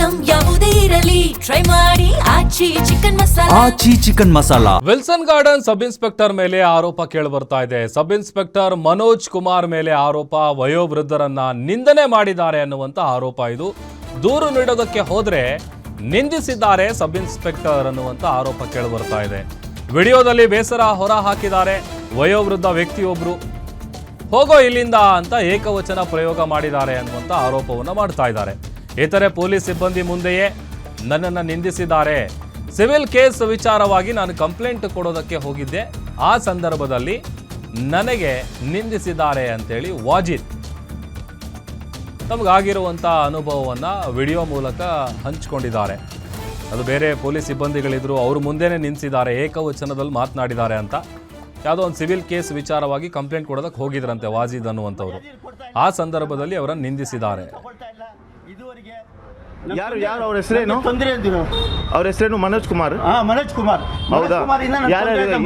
Item ಯಾವುದೇ ಇರಲಿ try ಮಾಡಿ Aachi chicken masala. Wilson Garden sub inspector ಮೇಲೆ ಆರೋಪ ಕೇಳಿ ಬರ್ತಾ ಇದೆ. ಸಬ್ ಇನ್ಸ್ಪೆಕ್ಟರ್ ಮನೋಜ್ ಕುಮಾರ್ ಮೇಲೆ ಆರೋಪ, ವಯೋವೃದ್ಧರನ್ನ ನಿಂದನೆ ಮಾಡಿದ್ದಾರೆ ಅನ್ನುವಂತ ಆರೋಪ ಇದು. ದೂರು ನೀಡೋದಕ್ಕೆ ಹೋದ್ರೆ ನಿಂದಿಸಿದ್ದಾರೆ ಸಬ್ ಇನ್ಸ್ಪೆಕ್ಟರ್ ಅನ್ನುವಂತ ಆರೋಪ ಕೇಳಿ ಬರ್ತಾ ಇದೆ. ವಿಡಿಯೋದಲ್ಲಿ ಬೇಸರ ಹೊರ ಹಾಕಿದ್ದಾರೆ ವಯೋವೃದ್ಧ ವ್ಯಕ್ತಿಯೊಬ್ರು. ಹೋಗೋ ಇಲ್ಲಿಂದ ಅಂತ ಏಕವಚನ ಪ್ರಯೋಗ ಮಾಡಿದ್ದಾರೆ ಅನ್ನುವಂಥ ಆರೋಪವನ್ನು ಮಾಡ್ತಾ ಇದ್ದಾರೆ. ಇತರೆ ಪೊಲೀಸ್ ಸಿಬ್ಬಂದಿ ಮುಂದೆಯೇ ನನ್ನನ್ನು ನಿಂದಿಸಿದ್ದಾರೆ. ಸಿವಿಲ್ ಕೇಸ್ ವಿಚಾರವಾಗಿ ನಾನು ಕಂಪ್ಲೇಂಟ್ ಕೊಡೋದಕ್ಕೆ ಹೋಗಿದ್ದೆ, ಆ ಸಂದರ್ಭದಲ್ಲಿ ನನಗೆ ನಿಂದಿಸಿದ್ದಾರೆ ಅಂತೇಳಿ ವಾಜಿದ್ ನಮಗಾಗಿರುವಂಥ ಅನುಭವವನ್ನು ವಿಡಿಯೋ ಮೂಲಕ ಹಂಚಿಕೊಂಡಿದ್ದಾರೆ. ಅದು ಬೇರೆ ಪೊಲೀಸ್ ಸಿಬ್ಬಂದಿಗಳಿದ್ರು, ಅವ್ರ ಮುಂದೆನೇ ನಿಂದಿಸಿದ್ದಾರೆ, ಏಕವಚನದಲ್ಲಿ ಮಾತನಾಡಿದ್ದಾರೆ ಅಂತ. ಯಾವುದೋ ಒಂದು ಸಿವಿಲ್ ಕೇಸ್ ವಿಚಾರವಾಗಿ ಕಂಪ್ಲೇಂಟ್ ಕೊಡೋದಕ್ಕೆ ಹೋಗಿದ್ರಂತೆ ವಾಜಿದ್ ಅನ್ನುವಂಥವ್ರು. ಆ ಸಂದರ್ಭದಲ್ಲಿ ಅವರನ್ನು ನಿಂದಿಸಿದ್ದಾರೆ. ಯಾರು ಅವ್ರ ಹೆಸರೇನು? ಅವ್ರ ಹೆಸರೇನು? ಮನೋಜ್ ಕುಮಾರ್. ಮನೋಜ್ ಕುಮಾರ್. ಹೌದಾ?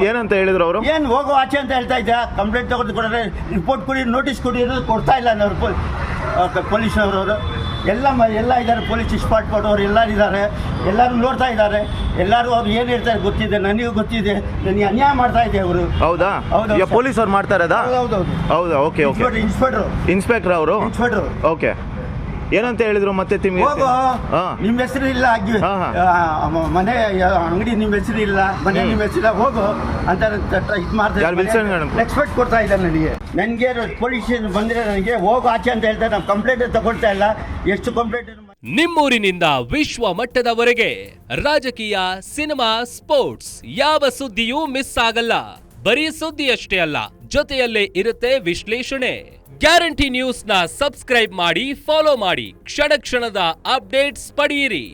ಏನಂತ ಹೇಳಿದ್ರು ಅವರು? ಏನ್ ಹೋಗೋ ಆಚೆ ಅಂತ ಹೇಳ್ತಾ ಇದ್ದ. ಕಂಪ್ಲೇಂಟ್ ತಗೊಂಡು ಕೊಡ್ರೆ, ರಿಪೋರ್ಟ್ ಕೊಡಿ, ನೋಟಿಸ್ ಕೊಡಿ ಅನ್ನೋದು ಕೊಡ್ತಾ ಇಲ್ಲ ಪೊಲೀಸ್ನವರು. ಎಲ್ಲ ಇದ್ದಾರೆ, ಪೊಲೀಸ್ ಇನ್ಸ್ಪೆಕ್ಟರ್ ಅವರು ಎಲ್ಲರೂ ಇದ್ದಾರೆ, ಎಲ್ಲರೂ ನೋಡ್ತಾ ಇದ್ದಾರೆ. ಎಲ್ಲರೂ ಅವ್ರು ಏನು ಹೇಳ್ತಾರೆ ಗೊತ್ತಿದೆ, ನನಗೂ ಗೊತ್ತಿದೆ, ನನಗೆ ಅನ್ಯಾಯ ಮಾಡ್ತಾ ಇದೆ ಅವರು. ಹೌದಾ? ಪೊಲೀಸ್ ಅವ್ರು ಮಾಡ್ತಾ ಇರೋದಾ? ಹೌದಾ? Okay okay. ಇನ್ಸ್ಪೆಕ್ಟರ್ ಅವರು? ಇನ್ಸ್ಪೆಕ್ಟರ್. ಓಕೆ. ಏನಂತ ಹೇಳಿದ್ರು ಮತ್ತೆ? ನಿಮ್ಮ ಹೆಸರು ಇಲ್ಲ, ಮನೆ ಅಂಗಡಿ ನಿಮ್ಮ ಹೆಸರು ಇಲ್ಲ, ಮನೆ ನಿಮ್ಮ ಹೆಸರು ಹೋಗು ಅಂತ ಇದು ಮಾಡ್ತಾರೆ. ಎಕ್ಸ್ಪೆಕ್ಟ್ ಕೊಡ್ತಾ ಇದ್ದಾರೆ ನನಗೆ ಪೊಲೀಸ್ ಬಂದ್ರೆ ನನಗೆ ಹೋಗು ಆಚೆ ಅಂತ ಹೇಳ್ತಾರೆ. ನಾವು ಕಂಪ್ಲೇಂಟ್ ತಗೊಳ್ತಾ ಇಲ್ಲ. ಎಷ್ಟು ಕಂಪ್ಲೇಂಟ್? ನಿಮ್ಮೂರಿನಿಂದ ವಿಶ್ವ ಮಟ್ಟದವರೆಗೆ ರಾಜಕೀಯ, ಸಿನಿಮಾ, ಸ್ಪೋರ್ಟ್ಸ್ ಯಾವ ಸುದ್ದಿಯೂ ಮಿಸ್ ಆಗಲ್ಲ. ಬರೀ ಸುದ್ದಿ ಅಷ್ಟೇ ಅಲ್ಲ, ಜೊತೆಯಲ್ಲೇ ಇರುತ್ತೆ ವಿಶ್ಲೇಷಣೆ. ಗ್ಯಾರಂಟಿ ನ್ಯೂಸ್ ನ ಸಬ್ಸ್ಕ್ರೈಬ್ ಮಾಡಿ, ಫಾಲೋ ಮಾಡಿ, ಕ್ಷಣ ಕ್ಷಣದ ಅಪ್ಡೇಟ್ಸ್ ಪಡೆಯಿರಿ.